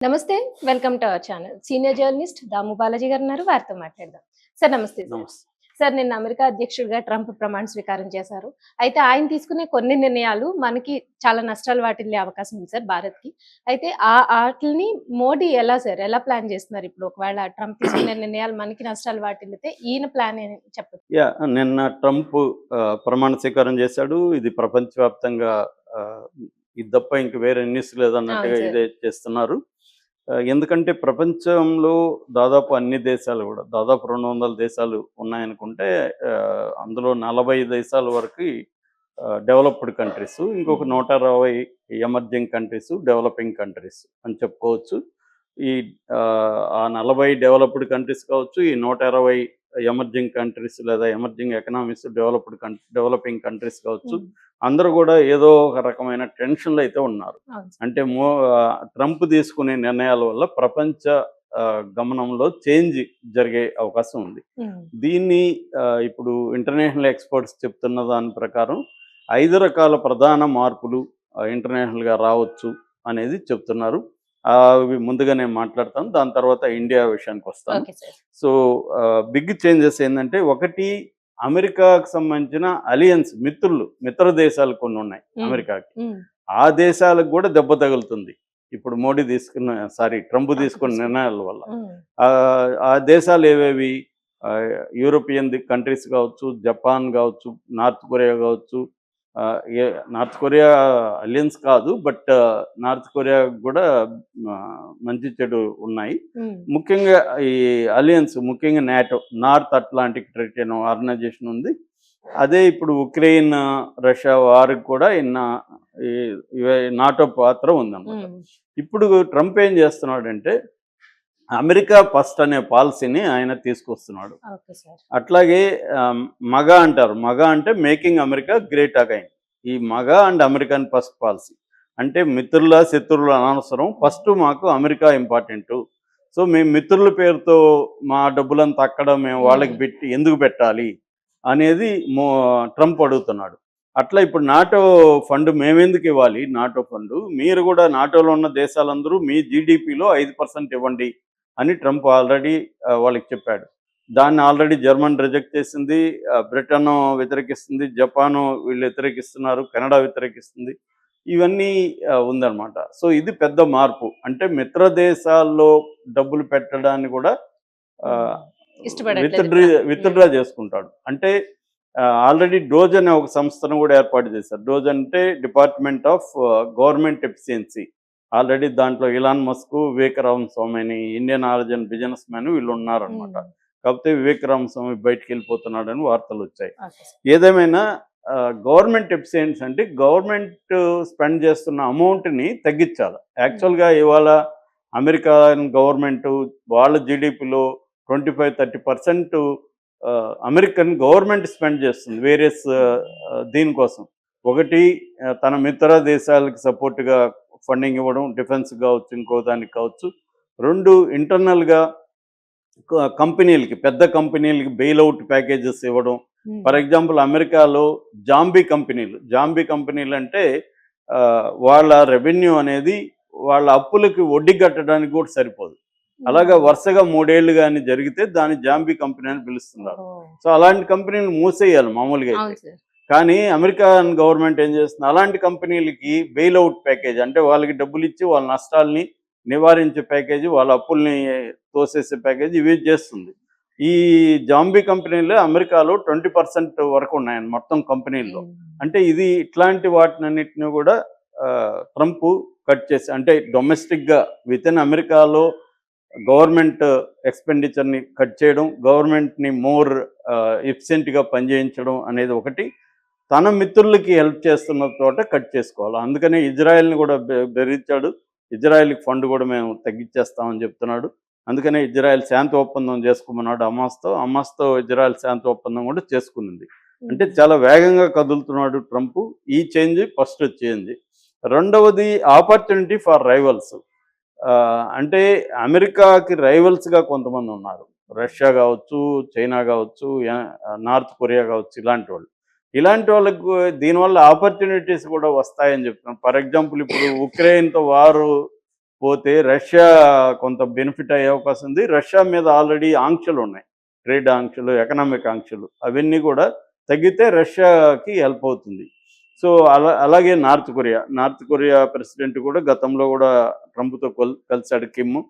నమస్తే. Welcome to our channel. Senior journalist Damu Balaji గారున్నారు. వారితో మాట్లాడదాం. సార్ నమస్తే సార్. నమస్తే. సార్ నిన్న అమెరికా అధ్యక్షుడిగా ట్రంప్ ప్రమాణ స్వీకారం చేశారు. అయితే ఆయన తీసుకునే కొన్ని నిర్ణయాలు మనకి చాలా నష్టాలు వాటిల్లే అవకాశం ఉంది సార్ భారత్‌కి. అయితే ఆటిల్ని మోడీ ఎలా ప్లాన్ చేస్తున్నారు ఇప్పుడు? ఒకవేళ ట్రంప్ తీసుకునే నిర్ణయాలు మనకి నష్టాలు వాటిల్లితే ఈయన ప్లాన్ ఏంటి చెప్పొచ్చు? నిన్న ట్రంప్ ప్రమాణ స్వీకారం చేశాడు. ఇది ప్రపంచవ్యాప్తంగా ఇది తప్ప ఇంక వేరే న్యూస్ అవును లేదన్నట్టుగా సార్. ఇదే చేస్తున్నారు. ఎందుకంటే ప్రపంచంలో దాదాపు అన్ని దేశాలు కూడా దాదాపు 200 దేశాలు ఉన్నాయనుకుంటే అందులో 40 దేశాల వరకి డెవలప్డ్ కంట్రీస్, ఇంకొక హ్మ్. 120 ఎమర్జింగ్ కంట్రీస్, డెవలపింగ్ కంట్రీస్ అని చెప్పుకోవచ్చు. ఈ ఆ 40 డెవలప్డ్ కంట్రీస్ కావచ్చు, ఈ 120 ఎమర్జింగ్ కంట్రీస్ లేదా ఎమర్జింగ్ ఎకనామీస్, డెవలపింగ్ కంట్రీస్ కావచ్చు, హ్మ్. అందరూ కూడా ఏదో ఒక రకమైన టెన్షన్‌లో అయితే ఉన్నారు. అవును సార్. అంటే ట్రంప్ తీసుకునే నిర్ణయాల వల్ల ప్రపంచ గమనంలో చేంజ్ జరిగే అవకాశం ఉంది. హ్మ్. దీన్ని ఇప్పుడు ఇంటర్నేషనల్ ఎక్స్‌పర్ట్స్ చెప్తున్న దాని ప్రకారం 5 రకాల ప్రధాన మార్పులు ఇంటర్నేషనల్‌గా రావచ్చు అనేది చెప్తున్నారు. అవి ముందుగా నేను మాట్లాడతాను. దాని తర్వాత ఇండియా విషయానికొస్తాను. Okay sir. So, big changes ఏందంటే, ఒకటి, అమెరికాకు సంబంధించిన అలియన్స్ మిత్ర దేశాలు కొన్నున్నాయి హ్మ్. అమెరికాకి. హ్మ్. ఆ దేశాలకు గూడా దెబ్బ తగులుతుంది. ఇప్పుడు ట్రంప్ ట్రంప్ తీసుకున్న తీసుకున్న నిర్ణయాల వల్ల. హ్మ్. ఆ దేశాలేవేవి? యూరోపియన్ కంట్రీస్ గావచ్చు, జపాన్ గావచ్చు, నార్త్ కొరియా గావచ్చు. ఆహ్, ఏ నార్త్ కొరియా అలియన్స్ కాదు. బట్ నార్త్ కొరియా గూడా మంచి చెడు ఉన్నాయి. హ్మ్. ముఖ్యంగా ఈ అలియన్స్, ముఖ్యంగా నాటో, నార్త్ అట్లాంటిక్ ట్రీటీ అనే ఆర్గనైజేషన్ ఉంది. అదే ఇప్పుడు ఉక్రెయిన్, రష్యా వార్‌కి కూడా ఈ నాటో పాత్ర ఉందన్నమాట. హ్మ్. ఇప్పుడు ట్రంప్ ఏం చేస్తున్నాడంటే, అమెరికా ఫస్ట్ అనే పాలసీని ఆయన తీసుకొస్తున్నాడు. Okay sir. అట్లాగే మగా అంటారు. మగా అంటే మేకింగ్ అమెరికా గ్రేట్ అగైన్. ఈ మగా అండ్ అమెరికన్ ఫస్ట్ పాలసీ. అంటే మిత్రుల, శత్రువుల అనవసరం. హ్మ్. ఫస్ట్ మాకు అమెరికా ఇంపార్టెంటు. సో, మేము మిత్రుల పేరుతో మా డబ్బులంతా అక్కడ మేము వాళ్ళకి హ్మ్. ఎందుకు పెట్టాలి అనేది ట్రంప్ అడుగుతున్నాడు. అట్లా ఇప్పుడు నాటో ఫండ్ మేమెందుకు ఇవ్వాలి? NATO fund. మీరు కూడా నాటోలో ఉన్న దేశాలందరూ మీ జీడీపీలో 5% ఇవ్వండి అని ట్రంప్ ఆల్రెడీ వాళ్ళకి చెప్పాడు. దాన్ని ఆల్రెడీ జర్మన్ రిజెక్ట్ చేసింది. బ్రిటన్ వ్యతిరేకిస్తుంది. జపాను వీళ్ళు వ్యతిరేకిస్తున్నారు. కెనడా వ్యతిరేకిస్తుంది. ఇవన్నీ ఉందన్నమాట. సో, ఇది పెద్ద మార్పు. అంటే మిత్ర దేశాల్లో డబ్బులు పెట్టడాన్ని కూడా హ్మ్. ఆహ్, ఇష్టపడట్లేదు ట్రంప్. హ్మ్. విత్‌డ్రా చేసుకుంటాడు. అంటే ఆల్రెడీ డోజ్ అనే ఒక సంస్థను కూడా ఏర్పాటు చేశారు. డోజ్ అంటే department of government efficiency. Already దాంట్లో ఇలాన్ మస్క్, వివేక్ రామస్వామి అని ఇండియన్ ఆరిజిన్ బిజినెస్ మ్యాన్ వీళ్ళు ఉన్నారనమాట. హ్మ్. కాకపోతే వివేక్ రామస్వామి బయటికెళ్ళిపోతున్నాడని వార్తలొచ్చాయి. Okay sir. ఏదేమైనా గవర్నమెంట్ ఎఫిషియన్సీ అంటే గవర్నమెంట్ స్పెండ్ చేస్తున్న అమౌంట్‌ని తగ్గించాలి. హ్మ్. యాక్చువల్‌గా ఇవాళ అమెరికన్ గవర్నమెంటు వాళ్ళ జీడీపీలో 25, 30% అమెరికన్ గవర్నమెంట్ స్పెండ్ చేస్తుంది వేరియస్ హ్మ్. దీనికోసం. ఒకటి, తన మిత్ర దేశాలకు సపోర్ట్‌గా ఫండింగ్ ఇవ్వడం, డిఫెన్స్ కావచ్చు, ఇంకో దానికి కావచ్చు. 2, ఇంటర్నల్‌గా కంపెనీలకి, పెద్ద కంపెనీలకి బెయిల్ ఔట్ ప్యాకేజెస్ ఇవ్వడం. హ్మ్. ఫర్ ఎగ్జాంపుల్ అమెరికాలో జాంబీ కంపెనీలంటే వాళ్ళ రెవెన్యూ అనేది వాళ్ళ అప్పులకి వడ్డీ కట్టడానికి కూడా సరిపోదు. అలాగా హ్మ్. వరుసగా 3 ఏళ్ళు గాని జరిగితే దాన్ని జాంబీ కంపెనీ అని పిలుస్తున్నారు. ఓహ్! సో, అలాంటి కంపెనీలు మూసేయాలి మామూలుగా అయితే. అవును సార్. కానీ అమెరికన్ గవర్నమెంట్ ఏం చేస్తుంది, అలాంటి కంపెనీలకి బెయిల్ ఔట్ ప్యాకేజ్ అంటే వాళ్ళకి డబ్బులిచ్చి వాళ్ళ నష్టాల్ని నివారించే ప్యాకేజీ, వాళ్ళ అప్పుల్ని తోసేసే ప్యాకేజీ ఇవి చేస్తుంది. ఈ జాంబీ కంపెనీలు అమెరికాలో 20% వరకు ఉన్నాయండి మొత్తం కంపెనీల్లో. హ్మ్. అంటే ఇది ఇట్లాంటి వాటినన్నిటిని కూడా ట్రంప్ కట్ చేసి, అంటే డొమెస్టిక్‌గా వితిన్ అమెరికాలో గవర్నమెంట్ ఎక్స్‌పెండిచర్‌ని కట్ చేయడం, గవర్నమెంట్‌ని మోర్ ఎఫిషియెంట్‌గా పనిచేయించడం అనేది ఒకటి. తన మిత్రులకి హెల్ప్ చేస్తున్న చోట కట్ చేసుకోవాలి. అందుకనే ఇజ్రాయెల్‌ని కూడా బెదిరించాడు. ఇజ్రాయెల్‌కి ఫండ్ కూడా మేము తగ్గించేస్తామని చెప్తున్నాడు. అందుకనే ఇజ్రాయెల్ శాంతి ఒప్పందం చేసుకోమన్నాడు హమాస్‌తో. హమాస్‌తో ఇజ్రాయెల్ శాంతి ఒప్పందం కూడా చేసుకునింది. అంటే హ్మ్. చాలా వేగంగా కదులుతున్నాడు ట్రంప్. ఈ చేంజ్ ఫస్ట్ చేంజ్. రెండవది, ఆపర్చునిటీ ఫర్ రైవల్స్. అంటే అమెరికాకి రైవల్స్‌గా కొంతమందున్నారు. రష్యా గావచ్చు, చైనా గావచ్చు, నార్త్ కొరియా గావచ్చు, ఇలాంటోళ్ళు. ఇలాంటి వాళ్ళకు దీనివల్ల ఆపర్చునిటీస్ కూడా వస్తాయని చెప్తున్నాను. ఫర్ ఎగ్జాంపుల్ ఇప్పుడు ఉక్రెయిన్‌తో వారు పోతే రష్యా కొంత బెనిఫిట్ అయ్యే అవకాశం ఉంది. రష్యా మీద ఆల్రెడీ ఆంక్షలు ఉన్నాయి, ట్రేడ్ ఆంక్షలు, ఎకనామిక్ ఆంక్షలు, అవన్నీ కూడా తగ్గితే రష్యాకి హెల్ప్ అవుతుంది. సో అలాగే నార్త్ కొరియా ప్రెసిడెంట్ కూడా గతంలో కూడా ట్రంప్తో కలిసాడు కిమ్.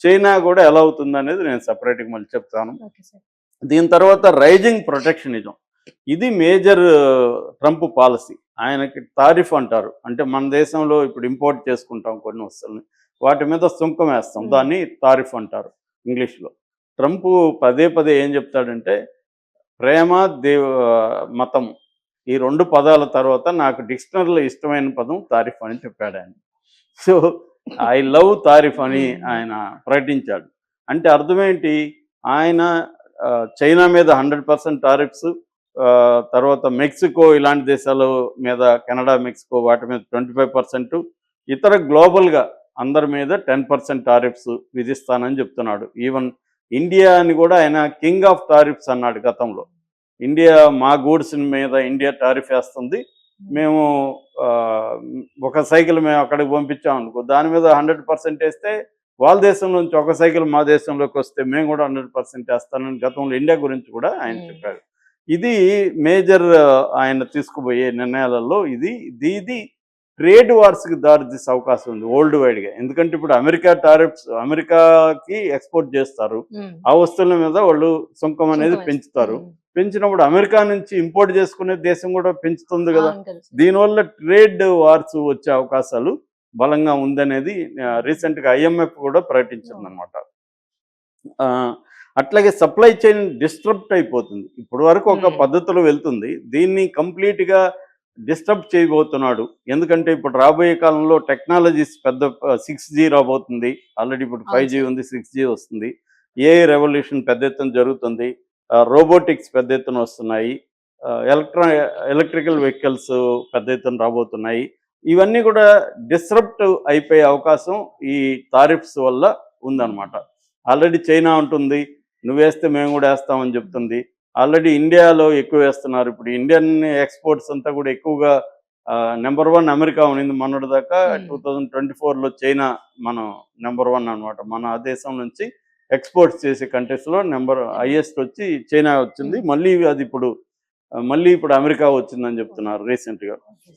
చైనా కూడా ఎలా అవుతుంది అనేది నేను సపరేట్గా మళ్ళీ చెప్తాను. Okay sir. దీని తర్వాత రైజింగ్ ప్రొటెక్షనిజం, ఇది మేజర్ ట్రంప్ పాలసీ. ఆయనకి తారిఫ్ అంటారు, అంటే మన దేశంలో ఇప్పుడు ఇంపోర్ట్ చేసుకుంటాం కొన్ని వస్తువులని, వాటి మీద సుంకం వేస్తాం, దాన్ని తారిఫ్ అంటారు ఇంగ్లీష్లో. ట్రంప్ పదే పదే ఏం చెప్తాడంటే ప్రేమ మతం, ఈ 2 పదాల తర్వాత నాకు డిక్షనరీలో ఇష్టమైన పదం తారిఫ్ అని చెప్పాడు ఆయన. సో ఐ లవ్ తారిఫ్ అని ఆయన ప్రకటించాడు. అంటే అర్థమేంటి, ఆయన చైనా మీద 100% టారిఫ్స్, తర్వాత మెక్సికో ఇలాంటి దేశాల మీద, కెనడా, మెక్సికో వాటి మీద 25%, ఇతర గ్లోబల్గా అందరి మీద 10% టారిఫ్స్ విధిస్తానని చెప్తున్నాడు. ఈవెన్ ఇండియాని కూడా ఆయన కింగ్ ఆఫ్ టారిఫ్స్ అన్నాడు గతంలో. ఇండియా మా గూడ్స్ మీద ఇండియా టారిఫ్ వేస్తుంది, మేము ఒక సైకిల్ మేము అక్కడికి పంపించాం అనుకో, దాని మీద 100% వేస్తే వాళ్ళ దేశం నుంచి ఒక సైకిల్ మా దేశంలోకి వస్తే మేము కూడా 100% వేస్తానని గతంలో ఇండియా గురించి కూడా ఆయన చెప్పాడు. ఇది మేజర్ ఆయన తీసుకుపోయే నిర్ణయాలలో ఇది ట్రేడ్ వార్స్కి దారితీసే అవకాశం ఉంది వరల్డ్ వైడ్గా. ఎందుకంటే ఇప్పుడు అమెరికా టారిఫ్స్, అమెరికాకి ఎక్స్పోర్ట్ చేస్తారు, ఆ వస్తువుల మీద వాళ్ళు సుంకం అనేది పెంచుతారు. పెంచినప్పుడు అమెరికా నుంచి ఇంపోర్ట్ చేసుకునే దేశం కూడా పెంచుతుంది కదా, దీనివల్ల ట్రేడ్ వార్స్ వచ్చే అవకాశాలు బలంగా ఉందనేది రీసెంట్గా IMF కూడా ప్రకటించిందనమాట. అట్లాగే సప్లై చైన్ డిస్టర్బ్ అయిపోతుంది. ఇప్పటి వరకు ఒక పద్ధతిలో వెళ్తుంది, దీన్ని కంప్లీట్గా డిస్టర్బ్ చేయబోతున్నాడు. ఎందుకంటే ఇప్పుడు రాబోయే కాలంలో టెక్నాలజీస్ పెద్ద 6G రాబోతుంది, ఆల్రెడీ ఇప్పుడు 5G ఉంది, 6G వస్తుంది, AI రెవల్యూషన్ పెద్ద ఎత్తున జరుగుతుంది, రోబోటిక్స్ పెద్ద ఎత్తున వస్తున్నాయి, ఎలక్ట్రికల్ వెహికల్స్ పెద్ద ఎత్తున రాబోతున్నాయి. ఇవన్నీ కూడా డిస్రప్ట్ అయిపోయే అవకాశం ఈ టారిఫ్స్ వల్ల ఉందన్నమాట. ఆల్రెడీ చైనా ఉంటుంది, నువ్వేస్తే మేము కూడా వేస్తామని చెప్తుంది. ఆల్రెడీ ఇండియాలో ఎక్కువ వేస్తున్నారు. ఇప్పుడు ఇండియన్ ఎక్స్పోర్ట్స్ అంతా కూడా ఎక్కువగా నెంబర్ 1 అమెరికా ఉన్నింది మొన్నటి దాకా. 2024లో చైనా మనం నెంబర్ 1 అనమాట. మన దేశం నుంచి ఎక్స్పోర్ట్స్ చేసే కంట్రీస్లో హైయెస్ట్ వచ్చి చైనా వచ్చింది. మళ్ళీ ఇప్పుడు అమెరికా వచ్చిందని చెప్తున్నారు రీసెంట్గా.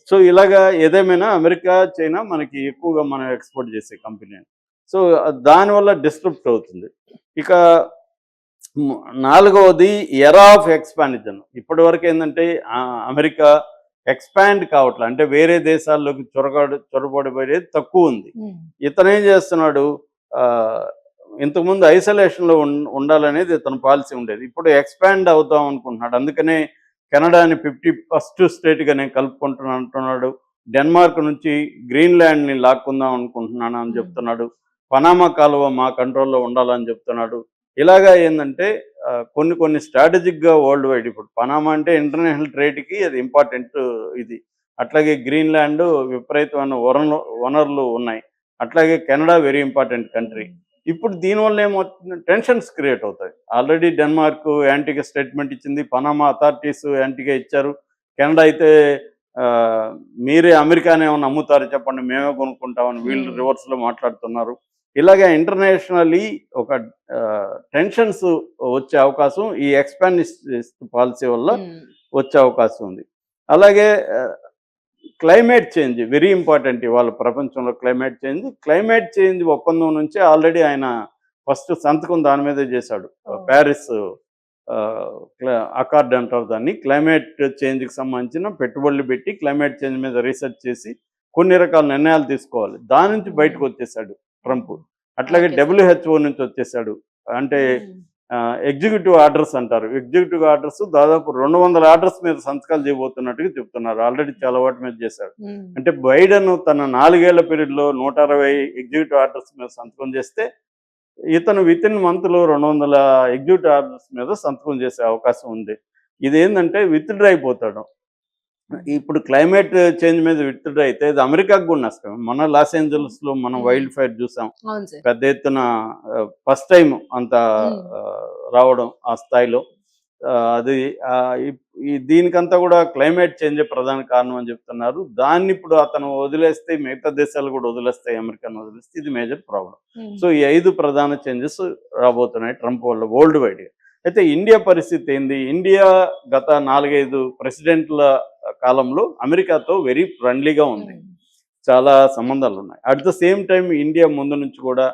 సో ఇలాగా ఏదేమైనా అమెరికా, చైనా మనకి ఎక్కువగా మనం ఎక్స్పోర్ట్ చేసే కంపెనీ. సో దానివల్ల డిస్టర్బ్ అవుతుంది. ఇక 4వది ఎరా ఆఫ్ ఎక్స్పాన్షన్. ఇప్పటి వరకు ఏంటంటే అమెరికా ఎక్స్పాండ్ కావట్లే, అంటే వేరే దేశాల్లోకి చొరబడిపోయేది తక్కువ ఉంది. ఇతను ఏం చేస్తున్నాడు, ఇంతకుముందు ఐసోలేషన్లో ఉండాలనేది ఇతను పాలసీ ఉండేది, ఇప్పుడు ఎక్స్పాండ్ అవుతాం అనుకుంటున్నాడు. అందుకనే కెనడాని 51st స్టేట్గా నేను కలుపుకుంటున్నాను అంటున్నాడు. డెన్మార్క్ నుంచి గ్రీన్లాండ్ని లాక్కుందాం అనుకుంటున్నాను అని చెప్తున్నాడు. పనామా కాలువ మా కంట్రోల్లో ఉండాలని చెప్తున్నాడు. ఇలాగా ఏంటంటే కొన్ని స్ట్రాటజిక్గా వరల్డ్ వైడ్, ఇప్పుడు పనామా అంటే ఇంటర్నేషనల్ ట్రేడ్కి అది ఇంపార్టెంట్ ఇది. అట్లాగే గ్రీన్లాండ్ విపరీతమైన వనరులు ఉన్నాయి. అట్లాగే కెనడా వెరీ ఇంపార్టెంట్ కంట్రీ. ఇప్పుడు దీనివల్ల ఏమవుతుంది, టెన్షన్స్ క్రియేట్ అవుతాయి. ఆల్రెడీ డెన్మార్క్ యాంటీగా స్టేట్మెంట్ ఇచ్చింది, పనామా అథారిటీస్ యాంటీగా ఇచ్చారు. కెనడా అయితే మీరే అమెరికానే ఏమన్నా అమ్ముతారు చెప్పండి, మేమే కొనుక్కుంటామని వీళ్ళు రివర్స్లో మాట్లాడుతున్నారు. ఇలాగే ఇంటర్నేషనల్లీ ఒక టెన్షన్స్ వచ్చే అవకాశం ఈ ఎక్స్పాన్షనిస్ట్ పాలసీ వల్ల వచ్చే అవకాశం ఉంది. అలాగే క్లైమేట్ చేంజ్ వెరీ ఇంపార్టెంట్ ఇవాళ ప్రపంచంలో. క్లైమేట్ చేంజ్ ఒప్పందం నుంచి ఆల్రెడీ ఆయన ఫస్ట్ సంతకం దాని మీదే చేశాడు. ప్యారిస్ అకార్డ్ అంటారు దాన్ని. క్లైమేట్ చేంజ్కి సంబంధించిన పెట్టుబడులు పెట్టి క్లైమేట్ చేంజ్ మీద రీసెర్చ్ చేసి కొన్ని రకాల నిర్ణయాలు తీసుకోవాలి, దాని నుంచి బయటకు వచ్చేసాడు ట్రంప్. అట్లాగే WHO నుంచి వచ్చేసాడు. అంటే ఎగ్జిక్యూటివ్ ఆర్డర్స్ అంటారు. ఎగ్జిక్యూటివ్ ఆర్డర్స్ దాదాపు 200 ఆర్డర్స్ మీద సంతకాలు చేయబోతున్నట్టుగా చెప్తున్నారు. ఆల్రెడీ చాలా వాటి మీద చేశాడు. అంటే బైడెన్ తన 4 ఏళ్ల పీరియడ్లో 160 ఎగ్జిక్యూటివ్ ఆర్డర్స్ మీద సంతకం చేస్తే ఇతను వితిన్ మంత్లో 200 ఎగ్జిక్యూటివ్ ఆర్డర్స్ మీద సంతకం చేసే అవకాశం ఉంది. ఇదేంటంటే విత్డ్రా అయిపోతాడు. ఇప్పుడు క్లైమేట్ చేంజ్ మీద విత్డ్రా అయితే ఇది అమెరికాకు కూడా నష్టం. మన లాస్ ఏంజల్స్లో మనం వైల్డ్ ఫైర్ చూసాం, పెద్ద ఎత్తున ఫస్ట్ టైం అంత రావడం ఆ స్థాయిలో. అది దీనికంతా కూడా క్లైమేట్ చేంజ్ ప్రధాన కారణం అని చెప్తున్నారు. దాన్ని ఇప్పుడు అతను వదిలేస్తే మిగతా దేశాలు కూడా వదిలేస్తాయి, అమెరికాను వదిలేస్తే ఇది మేజర్ ప్రాబ్లం. సో ఈ 5 ప్రధాన చేంజెస్ రాబోతున్నాయి ట్రంప్ వల్ల వరల్డ్ వైడ్గా. అయితే ఇండియా పరిస్థితి ఏంది? ఇండియా గత 4-5 ప్రెసిడెంట్ల కాలంలో అమెరికాతో వెరీ ఫ్రెండ్లీగా ఉంది, చాలా సంబంధాలు ఉన్నాయి. At the same time India ముందు నుంచి కూడా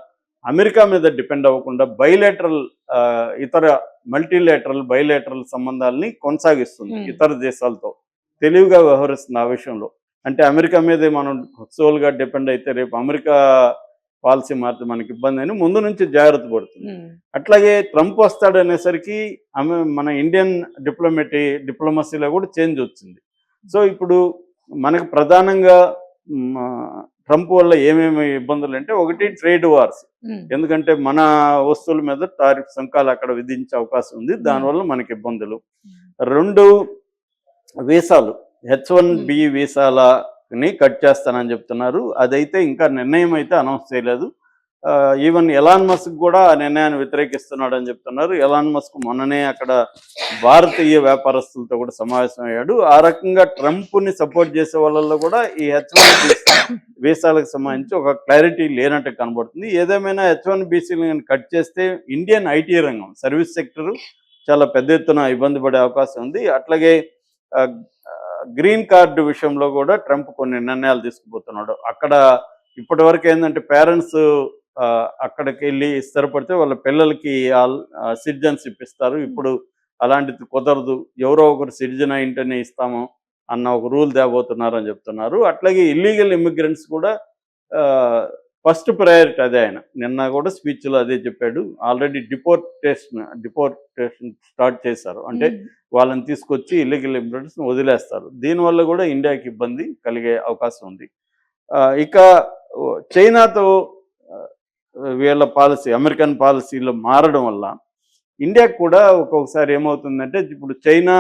అమెరికా మీద డిపెండ్ అవ్వకుండా బైలేటరల్ ఇతర మల్టీలేటరల్ బైలేటరల్ సంబంధాలని కొనసాగిస్తుంది ఇతర దేశాలతో, తెలివిగా వ్యవహరిస్తుంది ఆ విషయంలో. అంటే అమెరికా మీదే మనం సోల్గా డిపెండ్ అయితే రేపు అమెరికా పాలసీ మారితే మనకి ఇబ్బంది అని ముందు నుంచి జాగ్రత్త పడుతుంది. అట్లాగే ట్రంప్ వస్తాడనేసరికి మన ఇండియన్ డిప్లొమసీలో కూడా చేంజ్ వచ్చింది. సో ఇప్పుడు మనకు ప్రధానంగా ట్రంప్ వల్ల ఏమేమి ఇబ్బందులు అంటే, ఒకటి ట్రేడ్ వార్స్, ఎందుకంటే మన వస్తువుల మీద టారిఫ్ సుంకాలు అక్కడ విధించే అవకాశం ఉంది, దానివల్ల మనకి ఇబ్బందులు. 2 వీసాలు, H1B వీసాలని కట్ చేస్తానని చెప్తున్నారు. అదైతే ఇంకా నిర్ణయం అయితే అనౌన్స్ చేయలేదు. ఈవెన్ ఎలాన్ మస్క్ కూడా ఆ నిర్ణయాన్ని వ్యతిరేకిస్తున్నాడు అని చెప్తున్నారు. ఎలాన్ మస్క్ మొన్ననే అక్కడ భారతీయ వ్యాపారస్తులతో కూడా సమావేశం అయ్యాడు. ఆ రకంగా ట్రంప్ని సపోర్ట్ చేసే వాళ్ళల్లో కూడా ఈ H1B వీసాలకు సంబంధించి ఒక క్లారిటీ లేనట్టు కనబడుతుంది. ఏదేమైనా H1BCలను కట్ చేస్తే ఇండియన్ ఐటీ రంగం, సర్వీస్ సెక్టర్ చాలా పెద్ద ఎత్తున ఇబ్బంది పడే అవకాశం ఉంది. అట్లాగే గ్రీన్ కార్డు విషయంలో కూడా ట్రంప్ కొన్ని నిర్ణయాలు తీసుకుపోతున్నాడు. అక్కడ ఇప్పటి వరకు ఏంటంటే పేరెంట్స్ అక్కడికి వెళ్ళి స్థిరపడితే వాళ్ళ పిల్లలకి సిటిజన్షిప్ ఇస్తారు. ఇప్పుడు అలాంటిది కుదరదు, ఎవరో ఒకరు సిటిజన్ అయింటేనే ఇస్తాము అన్న ఒక రూల్ తేబోతున్నారని చెప్తున్నారు. అట్లాగే ఇల్లీగల్ ఇమిగ్రెంట్స్ కూడా ఫస్ట్ ప్రయారిటీ అదే. ఆయన నిన్న కూడా స్పీచ్లో అదే చెప్పాడు. ఆల్రెడీ డిపోర్టేషన్ స్టార్ట్ చేశారు, అంటే వాళ్ళని తీసుకొచ్చి ఇల్లీగల్ ఇమిగ్రెంట్స్ని వదిలేస్తారు. దీనివల్ల కూడా ఇండియాకి ఇబ్బంది కలిగే అవకాశం ఉంది. ఇక చైనాతో వీళ్ళ పాలసీ, అమెరికన్ పాలసీలో మారడం వల్ల ఇండియాకి కూడా ఒక్కొక్కసారి ఏమవుతుందంటే, ఇప్పుడు చైనా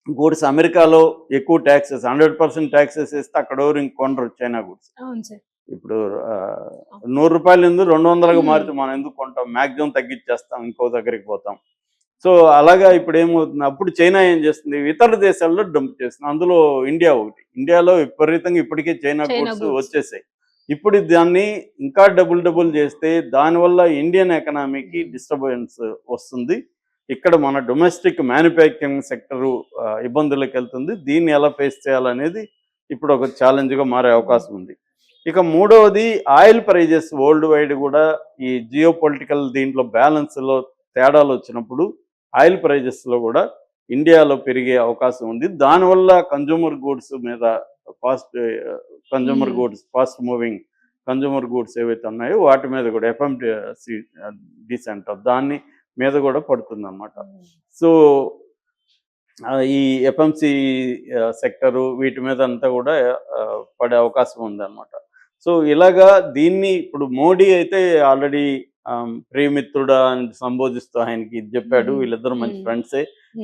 గూడ్స్ అమెరికాలో ఎక్కువ ట్యాక్సెస్ 100% ట్యాక్సెస్ వేస్తే అక్కడ ఎవరు ఇంకొనరు చైనా గూడ్స్. ఇప్పుడు 100 రూపాయలు ఎందుకు 200గా మారితే మనం ఎందుకు కొంటాం, మ్యాక్సిమం తగ్గించేస్తాం, ఇంకో దగ్గరికి పోతాం. సో అలాగా ఇప్పుడు ఏమవుతుంది, అప్పుడు చైనా ఏం చేస్తుంది, ఇతర దేశాల్లో డంప్ చేస్తుంది, అందులో ఇండియా ఒకటి. ఇండియాలో విపరీతంగా ఇప్పటికే చైనా గూడ్స్ వచ్చేసాయి. ఇప్పుడు దాన్ని ఇంకా డబుల్ చేస్తే దానివల్ల ఇండియన్ ఎకనామీకి డిస్టర్బెన్స్ వస్తుంది. ఇక్కడ మన డొమెస్టిక్ మ్యానుఫ్యాక్చరింగ్ సెక్టరు ఇబ్బందులకు వెళ్తుంది. దీన్ని ఎలా ఫేస్ చేయాలనేది ఇప్పుడు ఒక ఛాలెంజ్గా మారే అవకాశం ఉంది. ఇక మూడవది ఆయిల్ ప్రైజెస్ వరల్డ్ వైడ్ కూడా ఈ జియో పొలిటికల్ దీంట్లో బ్యాలెన్స్లో తేడాలు వచ్చినప్పుడు ఆయిల్ ప్రైజెస్లో కూడా ఇండియాలో పెరిగే అవకాశం ఉంది. దానివల్ల కన్జ్యూమర్ గూడ్స్ మీద ఫాస్ట్ మూవింగ్ కన్జ్యూమర్ గూడ్స్ ఏవైతే ఉన్నాయో వాటి మీద కూడా FMCG సెంటర్ దాని మీద కూడా పడుతుంది అన్నమాట. సో ఈ FMC సెక్టరు వీటి మీద అంతా కూడా పడే అవకాశం ఉందన్నమాట. సో ఇలాగా దీన్ని ఇప్పుడు మోడీ అయితే ఆల్రెడీ ప్రియమిత్రుడా అని సంబోధిస్తూ ఆయనకి ఇది చెప్పాడు. వీళ్ళిద్దరు మంచి ఫ్రెండ్సే,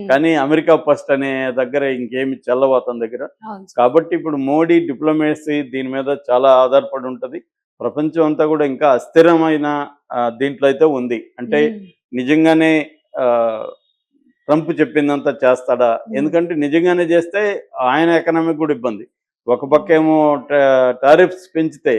కానీ అమెరికా ఫస్ట్ అనే దగ్గర ఇంకేమి చెల్లవు అతని దగ్గర. కాబట్టి ఇప్పుడు మోడీ డిప్లొమసీ దీని మీద చాలా ఆధారపడి ఉంటుంది. ప్రపంచం అంతా కూడా ఇంకా అస్థిరమైన దీంట్లో అయితే ఉంది. అంటే నిజంగానే ట్రంప్ చెప్పిందంతా చేస్తాడా? ఎందుకంటే నిజంగానే చేస్తే ఆయన ఎకనామిక్ కూడా ఇబ్బంది. ఒక పక్క ఏమో టారిఫ్స్ పెంచితే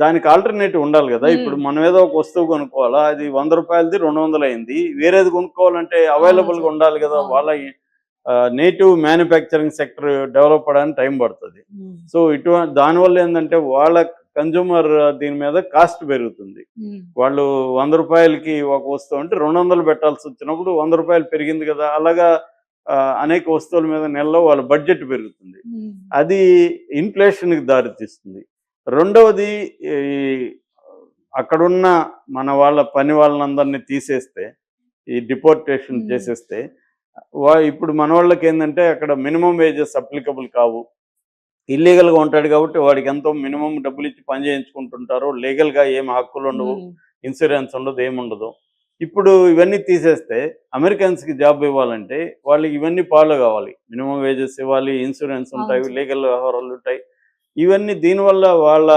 దానికి ఆల్టర్నేటివ్ ఉండాలి కదా. ఇప్పుడు మనం ఏదో ఒక వస్తువు కొనుక్కోవాలా, అది 100 రూపాయలది 200 అయింది, వేరేది కొనుక్కోవాలంటే అవైలబుల్గా ఉండాలి కదా. వాళ్ళ నేటివ్ మ్యానుఫ్యాక్చరింగ్ సెక్టర్ డెవలప్ అవడానికి టైం పడుతుంది. సో దానివల్ల ఏంటంటే వాళ్ళ కన్జ్యూమర్ దీని మీద కాస్ట్ పెరుగుతుంది. వాళ్ళు 100 రూపాయలకి ఒక వస్తువు అంటే 200 పెట్టాల్సి వచ్చినప్పుడు 100 రూపాయలు పెరిగింది కదా. అలాగా అనేక వస్తువుల మీద నెలలో వాళ్ళ బడ్జెట్ పెరుగుతుంది, అది ఇన్ఫ్లేషన్కి దారితీస్తుంది. రెండవది అక్కడున్న మన వాళ్ళ పని వాళ్ళందరినీ తీసేస్తే, ఈ డిపోర్టేషన్ చేసేస్తే ఇప్పుడు మన వాళ్ళకి ఏంటంటే అక్కడ మినిమం వేజెస్ అప్లికబుల్ కావు. ఇల్లీగల్గా ఉంటాడు కాబట్టి వాడికి ఎంతో మినిమం డబ్బులు ఇచ్చి పని చేయించుకుంటుంటారు. లీగల్గా ఏం హక్కులు ఉండవు, ఇన్సూరెన్స్ ఉండదు, ఏముండదు. ఇప్పుడు ఇవన్నీ తీసేస్తే అమెరికన్స్కి జాబ్ ఇవ్వాలంటే వాళ్ళకి ఇవన్నీ ఫాలో కావాలి. మినిమం వేజెస్ ఇవ్వాలి, ఇన్సూరెన్స్ ఉంటాయి, లీగల్ వ్యవహారాలు ఉంటాయి. ఇవన్నీ దీనివల్ల వాళ్ళ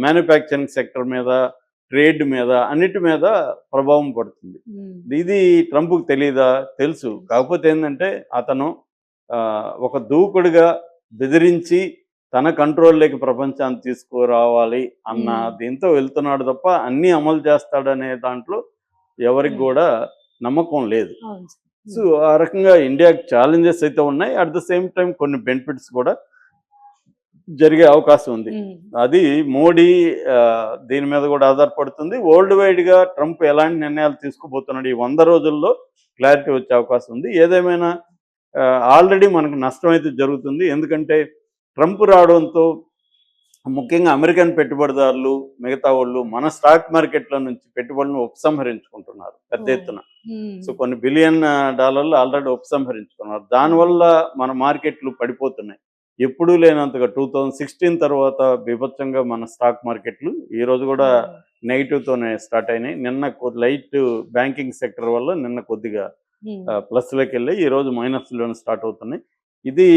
మ్యానుఫ్యాక్చరింగ్ సెక్టర్ మీద ట్రేడ్ మీద అన్నిటి మీద ప్రభావం పడుతుంది. ఇది ట్రంప్కి తెలియదా? తెలుసు. కాకపోతే ఏంటంటే అతను ఒక దూకుడుగా బెదిరించి తన కంట్రోల్లోకి ప్రపంచాన్ని తీసుకురావాలి అన్న దీంతో వెళ్తున్నాడు తప్ప అన్నీ అమలు చేస్తాడనే దాంట్లో ఎవరికి కూడా నమ్మకం లేదు. సో ఆ రకంగా ఇండియాకి ఛాలెంజెస్ అయితే ఉన్నాయి. అట్ ద సేమ్ టైం కొన్ని బెనిఫిట్స్ కూడా జరిగే అవకాశం ఉంది. అది మోడీ దీని మీద కూడా ఆధారపడుతుంది. వరల్డ్ వైడ్గా ట్రంప్ ఎలాంటి నిర్ణయాలు తీసుకుపోతున్నాడు ఈ 100 రోజుల్లో క్లారిటీ వచ్చే అవకాశం ఉంది. ఏదేమైనా ఆల్రెడీ మనకు నష్టం అయితే జరుగుతుంది. ఎందుకంటే ట్రంప్ రావడంతో ముఖ్యంగా అమెరికన్ పెట్టుబడిదారులు మిగతా వాళ్ళు మన స్టాక్ మార్కెట్ల నుంచి పెట్టుబడులను ఉపసంహరించుకుంటున్నారు పెద్ద ఎత్తున. సో కొన్ని బిలియన్ డాలర్లు ఆల్రెడీ ఉపసంహరించుకున్నారు. దానివల్ల మన మార్కెట్లు పడిపోతున్నాయి. ఎప్పుడూ లేనంతగా 2016 తర్వాత బీభత్సంగా మన స్టాక్ మార్కెట్లు ఈ రోజు కూడా నెగిటివ్తోనే స్టార్ట్ అయినాయి. నిన్న లైట్ బ్యాంకింగ్ సెక్టర్ వల్ల నిన్న కొద్దిగా ప్లస్లోకి వెళ్ళి ఈ రోజు మైనస్లోనే స్టార్ట్ అవుతున్నాయి. ఇది